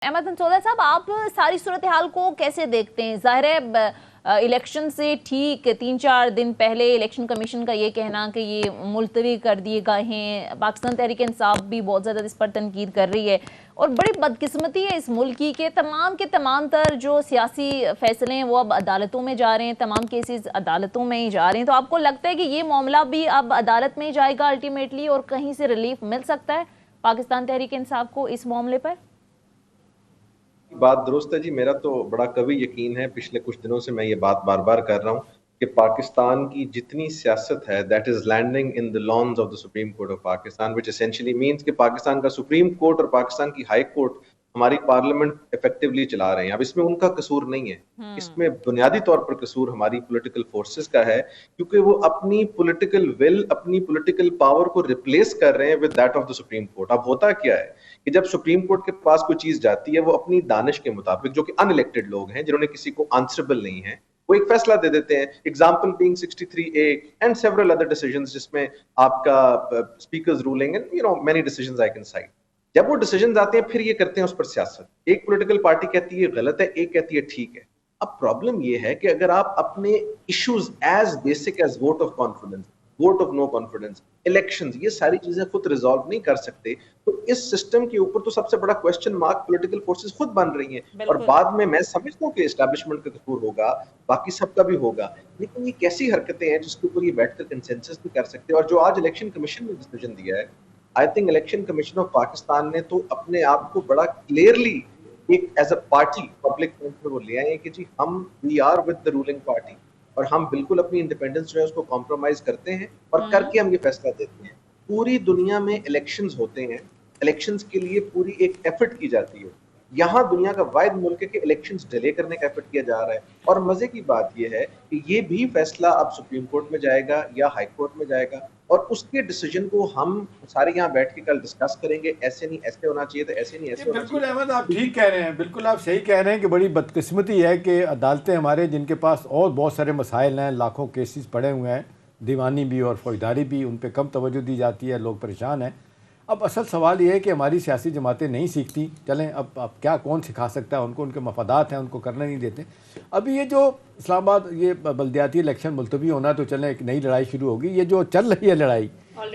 अहमद अंसोला साहब, आप सारी सूरत हाल को कैसे देखते हैं? ज़ाहिर है इलेक्शन से ठीक 3-4 दिन पहले इलेक्शन कमीशन का ये कहना कि ये मुलतवी कर दिए गए हैं, पाकिस्तान तहरीक इंसाफ भी बहुत ज़्यादा इस पर तनकीद कर रही है और बड़ी बदकिस्मती है इस मुल्क की कि के तमाम तर जो सियासी फैसले हैं वो अब अदालतों में जा रहे हैं, तमाम केसेस अदालतों में ही जा रहे हैं। तो आपको लगता है कि ये मामला भी अब अदालत में ही जाएगा अल्टीमेटली और कहीं से रिलीफ मिल सकता है पाकिस्तान तहरीक इंसाफ को इस मामले पर? बात दुरुस्त है जी। मेरा तो बड़ा कभी यकीन है, पिछले कुछ दिनों से मैं ये बात बार बार कर रहा हूँ कि पाकिस्तान की जितनी सियासत है that is landing in the lawns of the supreme court of Pakistan, which essentially means कि पाकिस्तान का सुप्रीम कोर्ट और पाकिस्तान की हाई कोर्ट हमारी पार्लियामेंट इफेक्टिवली चला रहे हैं। अब इसमें उनका कसूर नहीं है, इसमें बुनियादी तौर पर कसूर हमारी पॉलिटिकल फोर्सेस का है, क्योंकि वो अपनी पॉलिटिकल विल, अपनी पॉलिटिकल पावर को रिप्लेस कर रहे हैं with that of the supreme court. अब होता क्या है कि जब सुप्रीम कोर्ट के पास कोई चीज जाती है, वो अपनी दानिश के मुताबिक, जो कि अनइलेक्टेड लोग हैं जिन्होंने किसी को आंसरेबल नहीं है, वो एक फैसला दे देते हैं। Example being 63A and several other decisions, जिसमें आपका speakers ruling and many decisions I can site. जब वो डिसीजंस आते हैं फिर ये करते हैं उस पर सियासत। एक पॉलिटिकल पार्टी कहती है गलत है, एक कहती है ठीक है। अब प्रॉब्लम ये है कि अगर आप अपने issues as basic as vote of confidence, vote of no confidence, elections, ये सारी चीजें खुद रिजॉल्व नहीं कर सकते, तो इस सिस्टम के ऊपर तो सबसे बड़ा क्वेश्चन मार्क पॉलिटिकल फोर्सेस खुद बन रही हैं। और बाद में मैं समझता हूँ कि एस्टैब्लिशमेंट का कसूर होगा, बाकी सबका भी होगा, लेकिन ये कैसी हरकतें हैं जिसके ऊपर ये बैठकर कंसेंसस नहीं कर सकते। और जो आज इलेक्शन कमीशन ने डिसीजन दिया है, I think election commission of Pakistan ने तो अपने आप को बड़ा क्लियरली एक एज अ पार्टी पब्लिक में वो ले आए कि जी हम we are with the ruling party और हम बिल्कुल अपनी इंडिपेंडेंस जो है उसको कॉम्प्रोमाइज करते हैं और करके हम ये फैसला देते हैं। पूरी दुनिया में इलेक्शंस होते हैं, इलेक्शंस के लिए पूरी एक एफर्ट की जाती है। यहाँ दुनिया का वाहिद मुल्क है कि इलेक्शंस डिले करने का एफर्ट किया जा रहा है। और मजे की बात यह है कि ये भी फैसला अब सुप्रीम कोर्ट में जाएगा या हाई कोर्ट में जाएगा और उसके डिसीजन को हम सारे यहाँ बैठ के कल डिस्कस करेंगे। ऐसे नहीं ऐसे होना चाहिए, तो ऐसे नहीं ऐसे। बिल्कुल अहमद, आप ठीक कह रहे हैं, बिल्कुल आप सही कह रहे हैं कि बड़ी बदकिस्मती है कि अदालतें हमारे जिनके पास और बहुत सारे मसाइल हैं, लाखों केसेस पड़े हुए हैं, दीवानी भी और फौजदारी भी, उन पर कम तवज्जो दी जाती है, लोग परेशान हैं। अब असल सवाल ये है कि हमारी सियासी जमातें नहीं सीखती। चलें अब क्या कौन सिखा सकता है उनको, उनके मफादात हैं, उनको करने नहीं देते। अभी ये जो इस्लामाबाद ये बल्दियाती इलेक्शन मुलतवी होना, तो चलें एक नई लड़ाई शुरू होगी। ये जो चल रही है लड़ाई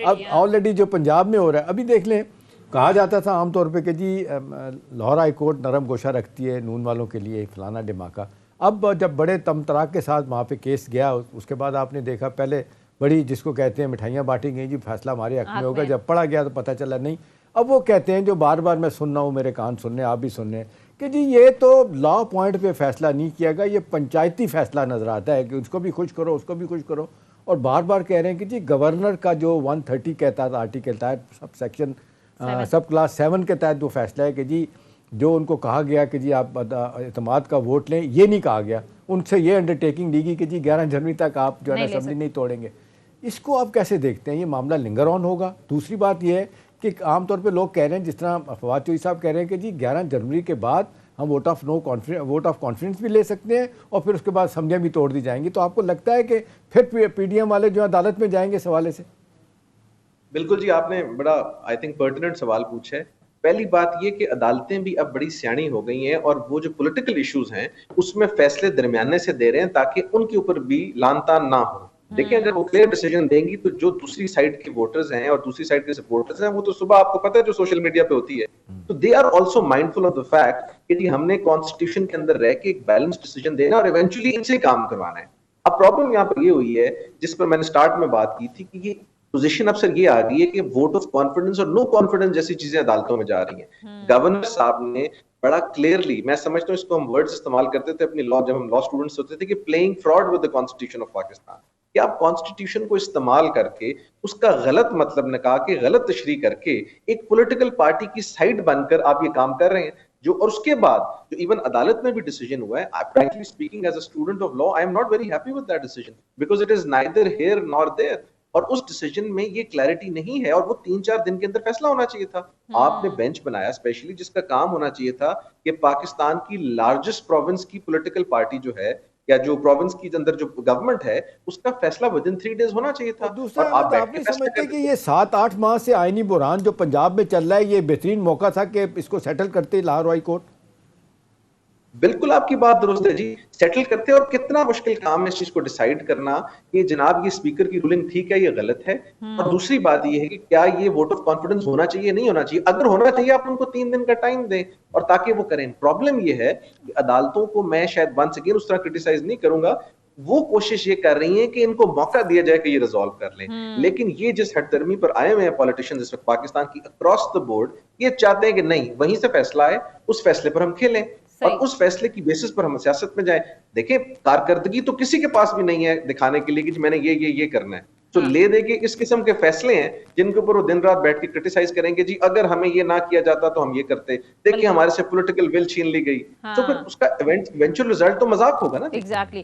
अब ऑलरेडी जो पंजाब में हो रहा है, अभी देख लें, कहा जाता था आमतौर पर कि जी लाहौर हाई कोर्ट नरम गोशा रखती है नून वालों के लिए, फलाना डिमाका। अब जब बड़े तमतराक के साथ वहाँ पे केस गया, उसके बाद आपने देखा पहले बड़ी जिसको कहते हैं मिठाइयाँ बांटी गई, जी फैसला हमारे हक में होगा। जब पढ़ा गया तो पता चला नहीं। अब वो कहते हैं, जो बार बार मैं सुन रहा हूँ, मेरे कान सुनने, आप भी सुन रहे हैं, कि जी ये तो लॉ पॉइंट पे फैसला नहीं किया गया, ये पंचायती फैसला नज़र आता है कि उसको भी खुश करो, उसको भी खुश करो। और बार बार कह रहे हैं कि जी गवर्नर का जो 130 कहता था आर्टिकल तहत, सब सेक्शन सब क्लास 7 के तहत वो फैसला है कि जी जो उनको कहा गया कि जी आप एतमाद का वोट लें, ये नहीं कहा गया। उनसे ये अंडरटेकिंग ली गई कि जी 11 जनवरी तक आप जो है ना असेंबली नहीं तोड़ेंगे। इसको आप कैसे देखते हैं? ये मामला लिंगर ऑन होगा? दूसरी बात ये है कि आमतौर पे लोग कह रहे हैं, जिस तरह फवाद चौधरी साहब कह रहे हैं कि जी 11 जनवरी के बाद हम वोट ऑफ कॉन्फिडेंस भी ले सकते हैं और फिर उसके बाद समझियाँ भी तोड़ दी जाएंगी। तो आपको लगता है कि फिर PDM वाले जो अदालत में जाएंगे इस हवाले से? बिल्कुल जी, आपने बड़ा आई थिंक पर्टिनेंट सवाल पूछा है। पहली बात ये कि अदालतें भी अब बड़ी सियानी हो गई हैं और वो जो पॉलिटिकल इश्यूज हैं उसमें फैसले दरमियाने से दे रहे हैं ताकि उनके ऊपर भी लानतान ना हो। देखिए, अगर वो क्लियर डिसीजन देंगी तो जो दूसरी साइड के वोटर्स हैं और दूसरी साइड के सपोर्टर्स हैं, वो तो सुबह आपको पता है जो सोशल मीडिया पे होती है, तो they are also mindful of the fact कि जी हमने कॉन्स्टिट्यूशन के अंदर रह के एक बैलेंस डिसीजन देना और इवेंचुअली इनसे काम करवाना है। अब प्रॉब्लम यहाँ पर ये हुई है, जिस पर मैंने स्टार्ट में बात की थी, कि ये पोजीशन अब सर ये आ गई है कि वोट ऑफ कॉन्फिडेंस और नो कॉन्फिडेंस जैसी चीजें अदालतों में जा रही हैं। गवर्नर साहब ने बड़ा क्लियरली, मैं समझता हूँ इसको हम वर्ड्स इस्तेमाल करते थे अपनी लॉ, जब हम लॉ स्टूडेंट्स होते थे, कि playing fraud with the constitution of Pakistan, कि आप कॉन्स्टिट्यूशन को इस्तेमाल करके उसका गलत मतलब निकाल के, गलत तशरीह करके एक पॉलिटिकल पार्टी की साइड बनकर आप ये काम कर रहे हैं। जो और उसके बाद जो इवन अदालत में भी डिसीजन हुआ है, frankly speaking as a student of law I am not very happy with that decision because it is neither here nor there. और उस डिसीजन में ये क्लैरिटी नहीं है और वो 3-4 दिन के अंदर फैसला होना चाहिए था। आपने बेंच बनाया स्पेशली, जिसका काम होना चाहिए था कि पाकिस्तान की लार्जेस्ट प्रोविंस की पॉलिटिकल पार्टी जो है या जो प्रोविंस की अंदर जो गवर्नमेंट है, उसका फैसला विद इन 3 डेज होना चाहिए था। और आप नहीं समझते कि ये 7-8 माह से आईनी बुरहान जो पंजाब में चल रहा है, ये बेहतरीन मौका था कि इसको सेटल करते लाहौर हाई कोर्ट? बिल्कुल आपकी बात दुरुस्त है जी, सेटल करते हैं। और कितना मुश्किल काम है इस चीज को डिसाइड करना कि जनाब ये स्पीकर की रूलिंग ठीक है, ये गलत है। और दूसरी बात ये है कि क्या ये वोट ऑफ कॉन्फिडेंस होना चाहिए, नहीं होना चाहिए। अगर होना चाहिए आप उनको 3 दिन का टाइम दें और ताकि वो करें। प्रॉब्लम ये है कि अदालतों को मैं शायद वंस अगेन उस तरह क्रिटिसाइज नहीं करूंगा, वो कोशिश ये कर रही हैं कि इनको मौका दिया जाए कि ये रिजॉल्व कर लें। लेकिन ये जिस हटदर्मी पर आए हुए हैं पॉलिटिशियंस इस वक्त पाकिस्तान की अक्रॉस द बोर्ड, ये चाहते हैं कि नहीं, वहीं से फैसला है, उस फैसले पर हम खेलें और उस फैसले की बेसिस पर हम सियासत में जाएं। देखिए, कारकर्दगी तो किसी के पास भी नहीं है दिखाने के लिए कि मैंने ये करना है। तो ले दे के इस किस्म के फैसले हैं जिनके ऊपर वो दिन रात बैठ के क्रिटिसाइज करेंगे, जी अगर हमें ये ना किया जाता तो हम ये करते, देखिए हमारे से पॉलिटिकल विल छीन ली गई। तो फिर उसका इवेंचुअल रिजल्ट तो मजाक होगा ना। एग्जैक्टली।